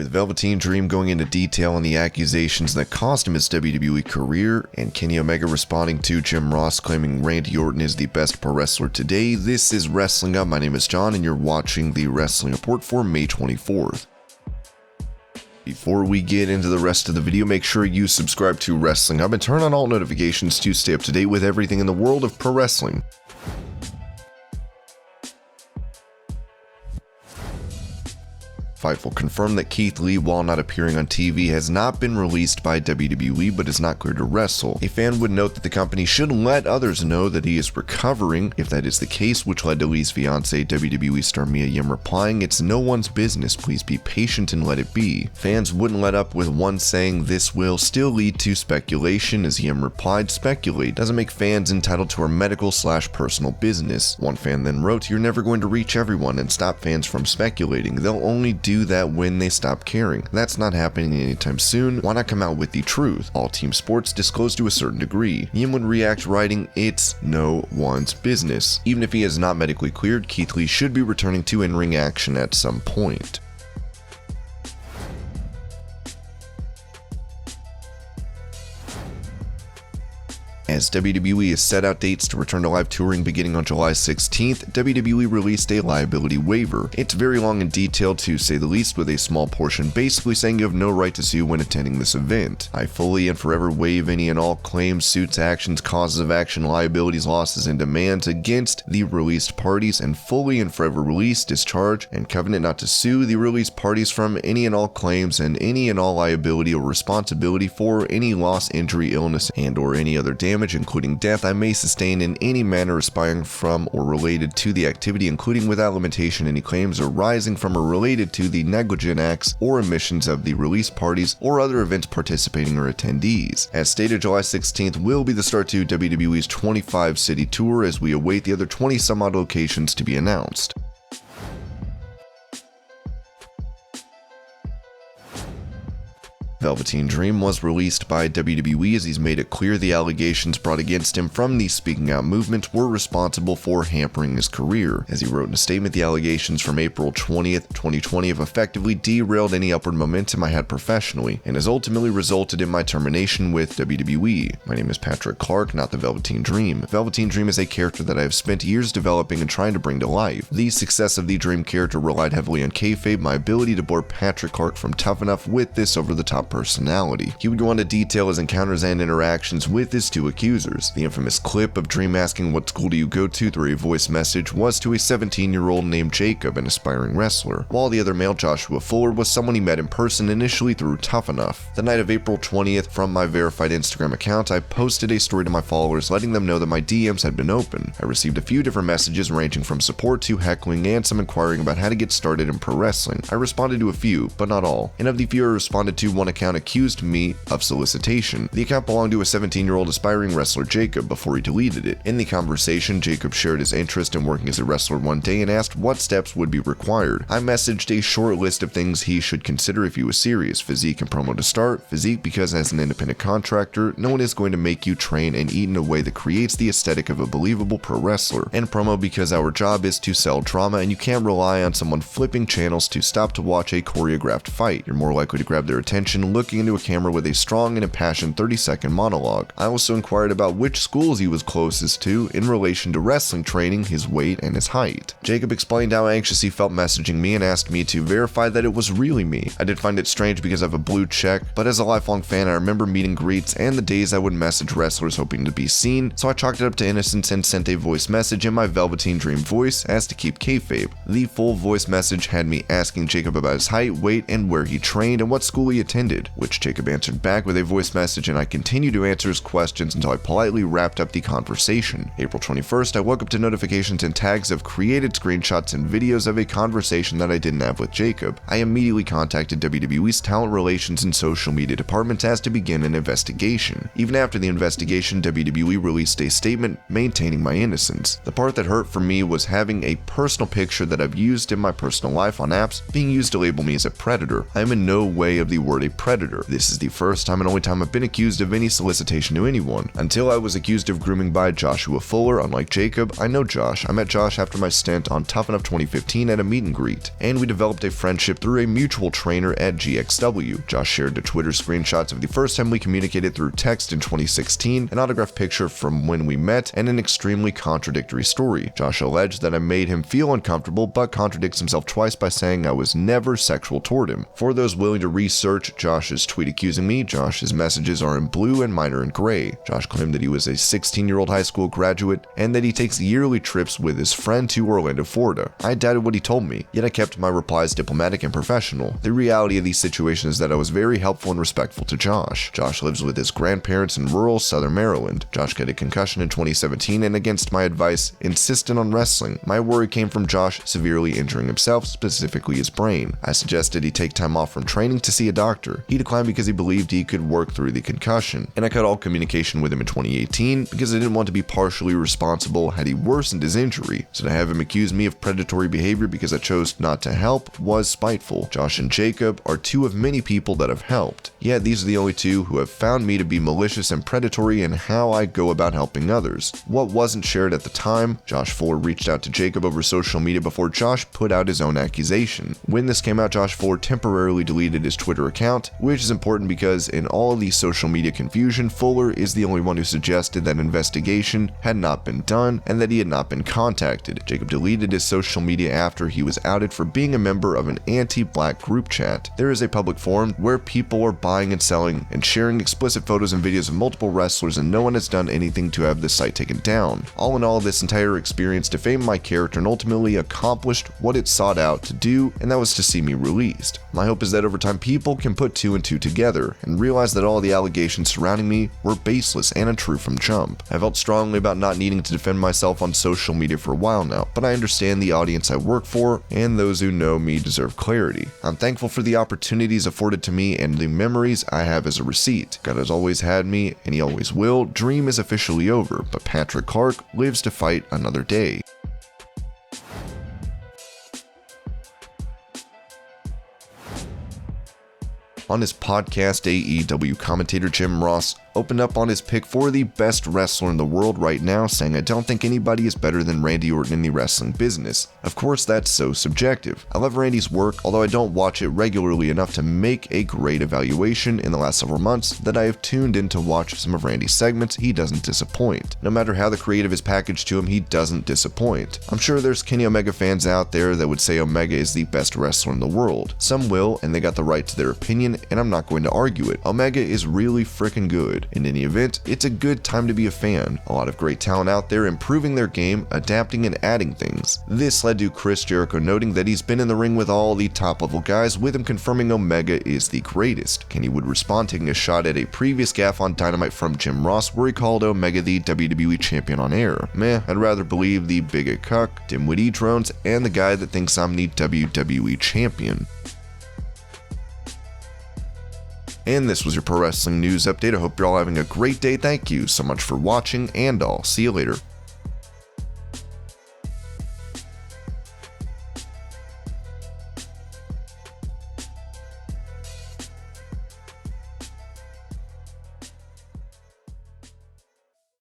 With Velveteen Dream going into detail on the accusations that cost him his WWE career, and Kenny Omega responding to Jim Ross claiming Randy Orton is the best pro wrestler today, this is Wrestling Up. My name is John, and you're watching the Wrestling Report for May 24th. Before we get into the rest of the video, make sure you subscribe to Wrestling Up and turn on all notifications to stay up to date with everything in the world of pro wrestling. Fightful confirmed that Keith Lee, while not appearing on TV, has not been released by WWE but is not cleared to wrestle. A fan would note that the company should let others know that he is recovering, if that is the case, which led to Lee's fiancée, WWE star Mia Yim, replying, "It's no one's business, please be patient and let it be." Fans wouldn't let up, with one saying, "This will still lead to speculation," as Yim replied, "Speculate doesn't make fans entitled to our medical/personal business." One fan then wrote, "You're never going to reach everyone and stop fans from speculating. They'll only do that when they stop caring. That's not happening anytime soon. Why not come out with the truth? All team sports disclose to a certain degree." Yim would react writing, "It's no one's business." Even if he is not medically cleared, Keith Lee should be returning to in-ring action at some point. As WWE has set out dates to return to live touring beginning on July 16th, WWE released a liability waiver. It's very long and detailed, to say the least, with a small portion basically saying you have no right to sue when attending this event. "I fully and forever waive any and all claims, suits, actions, causes of action, liabilities, losses, and demands against the released parties, and fully and forever release, discharge, and covenant not to sue the released parties from any and all claims and any and all liability or responsibility for any loss, injury, illness, and or any other damage, including death, I may sustain in any manner aspiring from or related to the activity, including without limitation any claims arising from or related to the negligent acts or omissions of the released parties or other events participating or attendees." As stated, July 16th will be the start to WWE's 25-city tour, as we await the other 20-some-odd locations to be announced. Velveteen Dream was released by WWE, as he's made it clear the allegations brought against him from the Speaking Out movement were responsible for hampering his career. As he wrote in a statement, "The allegations from April 20th, 2020 have effectively derailed any upward momentum I had professionally, and has ultimately resulted in my termination with WWE. My name is Patrick Clark, not the Velveteen Dream. Velveteen Dream is a character that I have spent years developing and trying to bring to life. The success of the Dream character relied heavily on kayfabe, my ability to bore Patrick Clark from Tough Enough with this over-the-top personality." He would go on to detail his encounters and interactions with his two accusers. The infamous clip of Dream asking "What school do you go to?" through a voice message was to a 17-year-old named Jacob, an aspiring wrestler, while the other male, Joshua Fuller, was someone he met in person initially through Tough Enough. The night of April 20th, from my verified Instagram account, I posted a story to my followers letting them know that my DMs had been open. I received a few different messages ranging from support to heckling and some inquiring about how to get started in pro wrestling. I responded to a few, but not all, and of the few I responded to, one account accused me of solicitation. The account belonged to a 17-year-old aspiring wrestler, Jacob, before he deleted it. In the conversation, Jacob shared his interest in working as a wrestler one day and asked what steps would be required. I messaged a short list of things he should consider if he was serious. Physique and promo to start. Physique because as an independent contractor, no one is going to make you train and eat in a way that creates the aesthetic of a believable pro wrestler. And promo because our job is to sell drama and you can't rely on someone flipping channels to stop to watch a choreographed fight. You're more likely to grab their attention looking into a camera with a strong and impassioned 30-second monologue. I also inquired about which schools he was closest to in relation to wrestling training, his weight, and his height. Jacob explained how anxious he felt messaging me and asked me to verify that it was really me. I did find it strange because I have a blue check, but as a lifelong fan, I remember meet and greets and the days I would message wrestlers hoping to be seen, so I chalked it up to innocence and sent a voice message in my Velveteen Dream voice as to keep kayfabe. The full voice message had me asking Jacob about his height, weight, and where he trained and what school he attended, which Jacob answered back with a voice message, and I continued to answer his questions until I politely wrapped up the conversation. April 21st, I woke up to notifications and tags of created screenshots and videos of a conversation that I didn't have with Jacob. I immediately contacted WWE's Talent Relations and Social Media Department as to begin an investigation. Even after the investigation, WWE released a statement maintaining my innocence. The part that hurt for me was having a personal picture that I've used in my personal life on apps being used to label me as a predator. I am in no way of the word a predator. predator. This is the first time and only time I've been accused of any solicitation to anyone. Until I was accused of grooming by Joshua Fuller, unlike Jacob, I know Josh. I met Josh after my stint on Tough Enough 2015 at a meet and greet, and we developed a friendship through a mutual trainer at GXW. Josh shared the Twitter screenshots of the first time we communicated through text in 2016, an autographed picture from when we met, and an extremely contradictory story. Josh alleged that I made him feel uncomfortable, but contradicts himself twice by saying I was never sexual toward him. For those willing to research Josh's tweet accusing me, Josh's messages are in blue and mine are in gray. Josh claimed that he was a 16-year-old high school graduate and that he takes yearly trips with his friend to Orlando, Florida. I doubted what he told me, yet I kept my replies diplomatic and professional. The reality of these situations is that I was very helpful and respectful to Josh. Josh lives with his grandparents in rural southern Maryland. Josh got a concussion in 2017 and against my advice insisted on wrestling. My worry came from Josh severely injuring himself, specifically his brain. I suggested he take time off from training to see a doctor. He declined because he believed he could work through the concussion, and I cut all communication with him in 2018 because I didn't want to be partially responsible had he worsened his injury. So to have him accuse me of predatory behavior because I chose not to help was spiteful. Josh and Jacob are two of many people that have helped, yet these are the only two who have found me to be malicious and predatory in how I go about helping others. What wasn't shared at the time, Josh Fuller reached out to Jacob over social media before Josh put out his own accusation. When this came out, Josh Fuller temporarily deleted his Twitter account, which is important because in all of the social media confusion, Fuller is the only one who suggested that an investigation had not been done and that he had not been contacted. Jacob deleted his social media after he was outed for being a member of an anti-black group chat. There is a public forum where people are buying and selling and sharing explicit photos and videos of multiple wrestlers, and no one has done anything to have this site taken down. All in all, this entire experience defamed my character and ultimately accomplished what it sought out to do, and that was to see me released. My hope is that over time people can put two and two together and realize that all the allegations surrounding me were baseless and untrue from jump. I felt strongly about not needing to defend myself on social media for a while now, but I understand the audience I work for and those who know me deserve clarity. I'm thankful for the opportunities afforded to me and the memories I have as a receipt. God has always had me and he always will. Dream is officially over, but Patrick Clark lives to fight another day. On his podcast, AEW commentator Jim Ross opened up on his pick for the best wrestler in the world right now, saying, "I don't think anybody is better than Randy Orton in the wrestling business." Of course, that's so subjective. I love Randy's work, although I don't watch it regularly enough to make a great evaluation. In the last several months that I have tuned in to watch some of Randy's segments, he doesn't disappoint. No matter how the creative is packaged to him, he doesn't disappoint. I'm sure there's Kenny Omega fans out there that would say Omega is the best wrestler in the world. Some will, and they got the right to their opinion, and I'm not going to argue it. Omega is really freaking good. In any event, it's a good time to be a fan. A lot of great talent out there improving their game, adapting and adding things. This led to Chris Jericho noting that he's been in the ring with all the top level guys, with him confirming Omega is the greatest. Kenny would respond taking a shot at a previous gaffe on Dynamite from Jim Ross where he called Omega the WWE champion on air. Meh, I'd rather believe the bigot cuck, dimwit E-Drones, and the guy that thinks I'm the WWE champion. And this was your Pro Wrestling News Update. I hope you're all having a great day. Thank you so much for watching, and I'll see you later.